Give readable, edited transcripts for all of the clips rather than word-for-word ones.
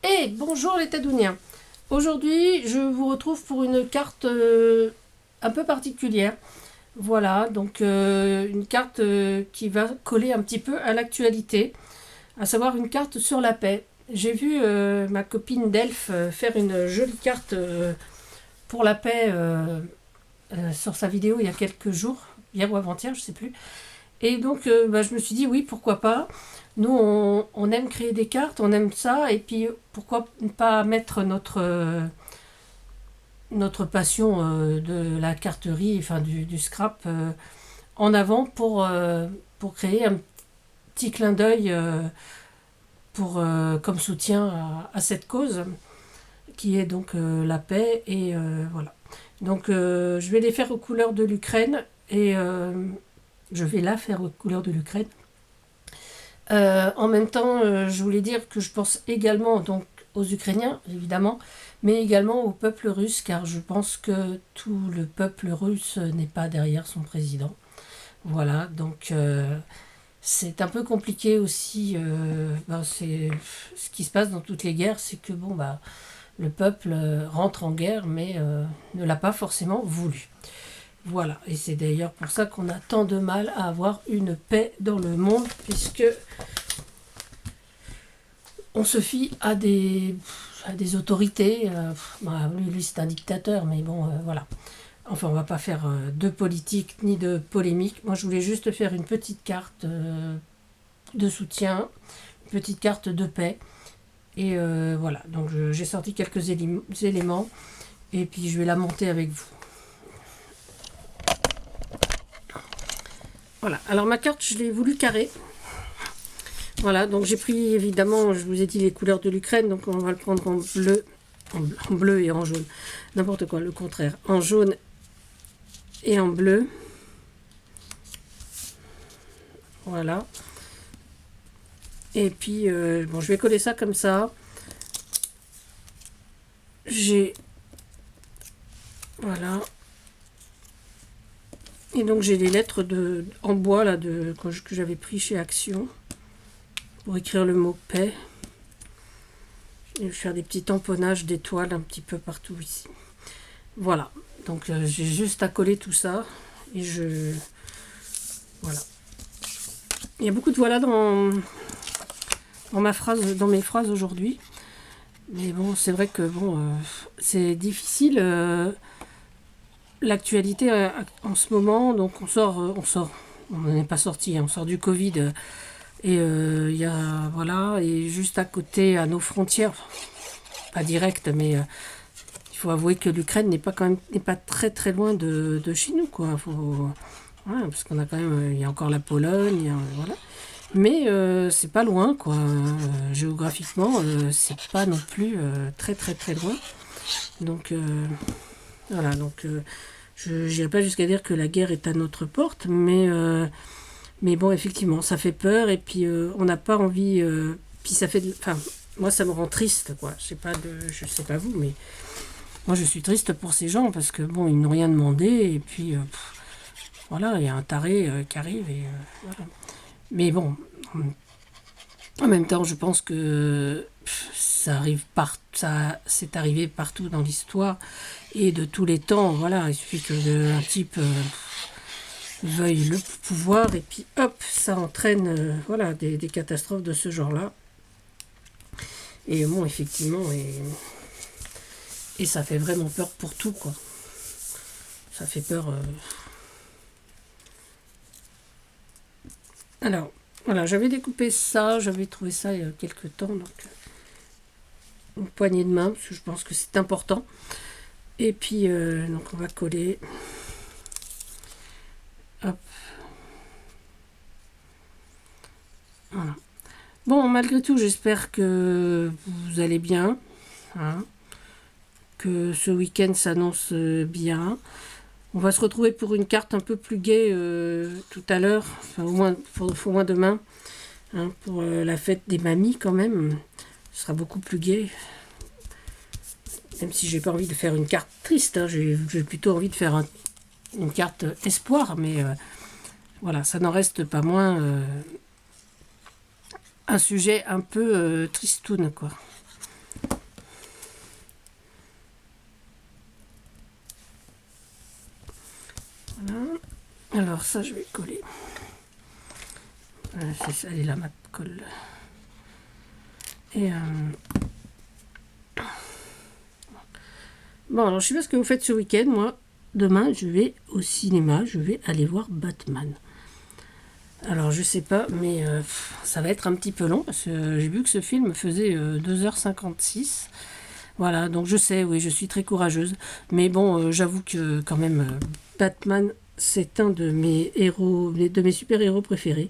Et bonjour les Tadouniens. Aujourd'hui, je vous retrouve pour une carte un peu particulière. Voilà, donc une carte qui va coller un petit peu à l'actualité, à savoir une carte sur la paix. J'ai vu ma copine Delph faire une jolie carte pour la paix sur sa vidéo il y a quelques jours, hier ou avant-hier, je sais plus. Et donc, je me suis dit, oui, pourquoi pas. Nous, on aime créer des cartes, on aime ça, et puis pourquoi pas mettre notre passion de la carterie, enfin du scrap, en avant pour créer un petit clin d'œil comme soutien à cette cause, qui est donc la paix, et voilà. Donc, je vais les faire aux couleurs de l'Ukraine, et je vais la faire aux couleurs de l'Ukraine. En même temps, je voulais dire que je pense également donc aux Ukrainiens, évidemment, mais également au peuple russe, car je pense que tout le peuple russe n'est pas derrière son président. Voilà, donc c'est un peu compliqué aussi. C'est ce qui se passe dans toutes les guerres, c'est que le peuple rentre en guerre, mais ne l'a pas forcément voulu. Voilà, et c'est d'ailleurs pour ça qu'on a tant de mal à avoir une paix dans le monde, puisque on se fie à des autorités. Lui c'est un dictateur, mais bon, voilà. Enfin, on va pas faire de politique ni de polémique. Moi, je voulais juste faire une petite carte de soutien, une petite carte de paix. Et voilà, donc j'ai sorti quelques éléments, et puis je vais la monter avec vous. Voilà, alors ma carte, je l'ai voulu carrée. Voilà, donc j'ai pris évidemment, je vous ai dit les couleurs de l'Ukraine, donc on va le prendre en bleu, en bleu et en jaune. N'importe quoi, le contraire. En jaune et en bleu. Voilà. Et puis, je vais coller ça comme ça. J'ai... Voilà. Et donc j'ai les lettres en bois là, que j'avais pris chez Action pour écrire le mot paix. Et je vais faire des petits tamponnages d'étoiles un petit peu partout ici. Voilà. Donc j'ai juste à coller tout ça. Et voilà. Il y a beaucoup de voilà dans mes phrases aujourd'hui. Mais bon, c'est vrai que c'est difficile. L'actualité en ce moment, donc on n'est pas sorti, on sort du Covid. Et il y a, voilà, et juste à côté, à nos frontières, pas directes, mais il faut avouer que l'Ukraine n'est pas très très loin de chez nous, quoi. Voilà, parce qu'on a quand même, il y a encore la Pologne, voilà. Mais c'est pas loin, quoi. Géographiquement, c'est pas non plus très très très loin. Donc voilà, donc je n'irai pas jusqu'à dire que la guerre est à notre porte, mais bon, effectivement, ça fait peur, et puis on n'a pas envie. Puis ça fait, enfin, moi ça me rend triste, quoi. Je sais pas vous, mais moi je suis triste pour ces gens parce que bon, ils n'ont rien demandé, et puis voilà, il y a un taré qui arrive, et voilà. Mais bon, en même temps, je pense que ça c'est arrivé partout dans l'histoire et de tous les temps. Voilà, il suffit que un type veuille le pouvoir, et puis hop, ça entraîne voilà, des catastrophes de ce genre-là. Et bon, effectivement, et ça fait vraiment peur pour tout, quoi. Ça fait peur. Alors, voilà, j'avais découpé ça, j'avais trouvé ça il y a quelques temps, donc une poignée de main, parce que je pense que c'est important. Et puis, donc on va coller. Hop. Voilà. Bon, malgré tout, j'espère que vous allez bien, hein, que ce week-end s'annonce bien. On va se retrouver pour une carte un peu plus gaie tout à l'heure, enfin au moins demain, hein, pour la fête des mamies quand même. Ce sera beaucoup plus gai. Même si j'ai pas envie de faire une carte triste, hein, j'ai plutôt envie de faire une carte espoir, mais voilà, ça n'en reste pas moins un sujet un peu tristoun, quoi. Voilà. Alors ça, je vais coller. C'est ça, elle est là, ma colle. Et bon, alors je sais pas ce que vous faites ce week-end. Moi, demain, je vais au cinéma. Je vais aller voir Batman. Alors, je sais pas, mais ça va être un petit peu long parce que j'ai vu que ce film faisait 2h56. Voilà, donc je sais, oui, je suis très courageuse. Mais bon, j'avoue que quand même, Batman, c'est un de mes héros, de mes super-héros préférés.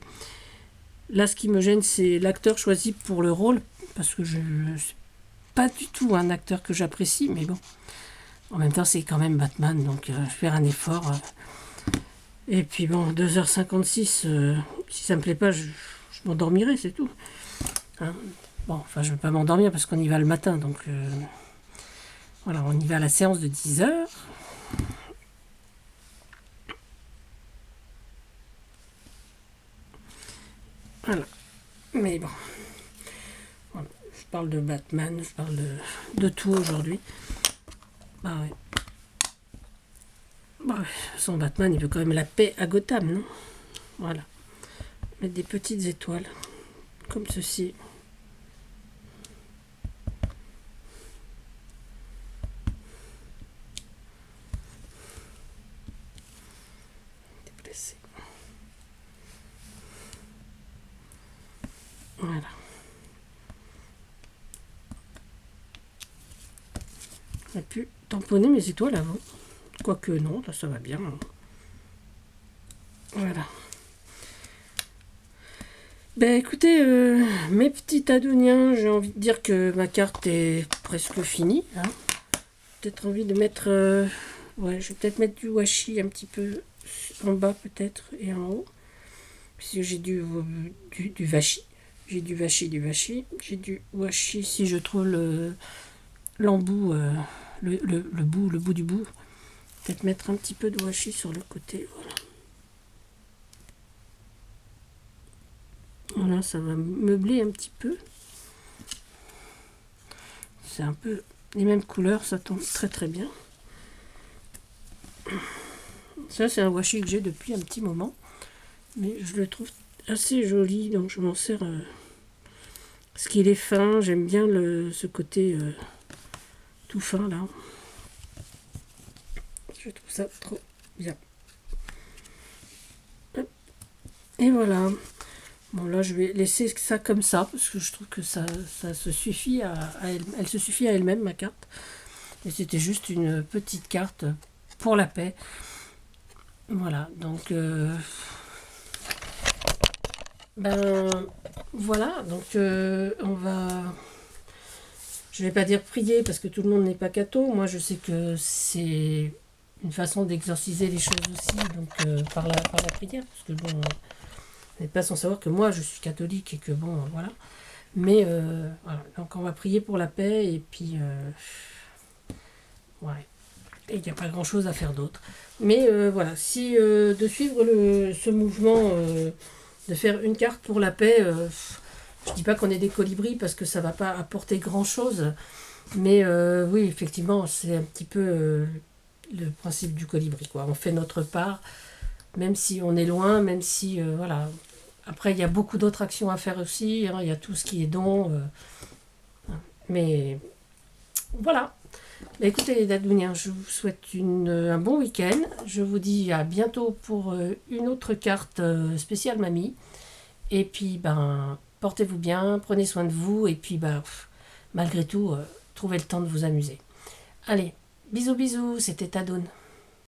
Là, ce qui me gêne, c'est l'acteur choisi pour le rôle, parce que je c'est pas du tout un acteur que j'apprécie, mais bon. En même temps, c'est quand même Batman, donc je vais faire un effort. Et puis bon, 2h56, si ça me plaît pas, je m'endormirai, c'est tout. Hein. Bon, enfin, je ne vais pas m'endormir parce qu'on y va le matin, donc voilà, on y va à la séance de 10h. Voilà. Mais bon, voilà. Je parle de Batman, je parle de tout aujourd'hui. Bah ouais. Bah, ouais. Son Batman, il veut quand même la paix à Gotham, non? Voilà. Mettre des petites étoiles, comme ceci. Déplacer. Voilà. J'aurais pu tamponner mes étoiles avant. Quoique non, là ça va bien. Voilà. Ben écoutez, mes petits Adoniens, j'ai envie de dire que ma carte est presque finie. Hein. Peut-être envie de mettre... ouais, je vais peut-être mettre du washi un petit peu en bas peut-être et en haut. Puisque j'ai du vachi. J'ai du vachi. J'ai du washi si je trouve l'embout, le bout du bout. Peut-être mettre un petit peu de washi sur le côté. Voilà. Voilà, ça va meubler un petit peu. C'est un peu les mêmes couleurs, ça tombe très très bien. Ça, c'est un washi que j'ai depuis un petit moment. Mais je le trouve assez joli, donc je m'en sers. Parce qu'il est fin, j'aime bien ce côté tout fin là. Je trouve ça trop bien. Hop. Et voilà. Bon là je vais laisser ça comme ça parce que je trouve que ça se suffit à elle se suffit à elle-même ma carte. Et c'était juste une petite carte pour la paix. Voilà, donc ben voilà, donc on va, je vais pas dire prier parce que tout le monde n'est pas catho. Moi je sais que c'est une façon d'exorciser les choses aussi, donc par la prière, parce que bon, vous n'êtes pas sans savoir que moi je suis catholique et que bon, voilà. Mais voilà, donc on va prier pour la paix et puis ouais, et il n'y a pas grand chose à faire d'autre. Mais voilà, si de suivre ce mouvement, de faire une carte pour la paix, je dis pas qu'on est des colibris parce que ça va pas apporter grand chose. Mais oui, effectivement, c'est un petit peu le principe du colibri, quoi. On fait notre part, même si on est loin, même si voilà. Après, il y a beaucoup d'autres actions à faire aussi. Hein. Il y a tout ce qui est don. Mais voilà. Bah, écoutez les Dadouniens, je vous souhaite un bon week-end. Je vous dis à bientôt pour une autre carte spéciale mamie. Et puis, ben, portez-vous bien, prenez soin de vous. Et puis, ben, malgré tout, trouvez le temps de vous amuser. Allez, bisous bisous, c'était Tadoun.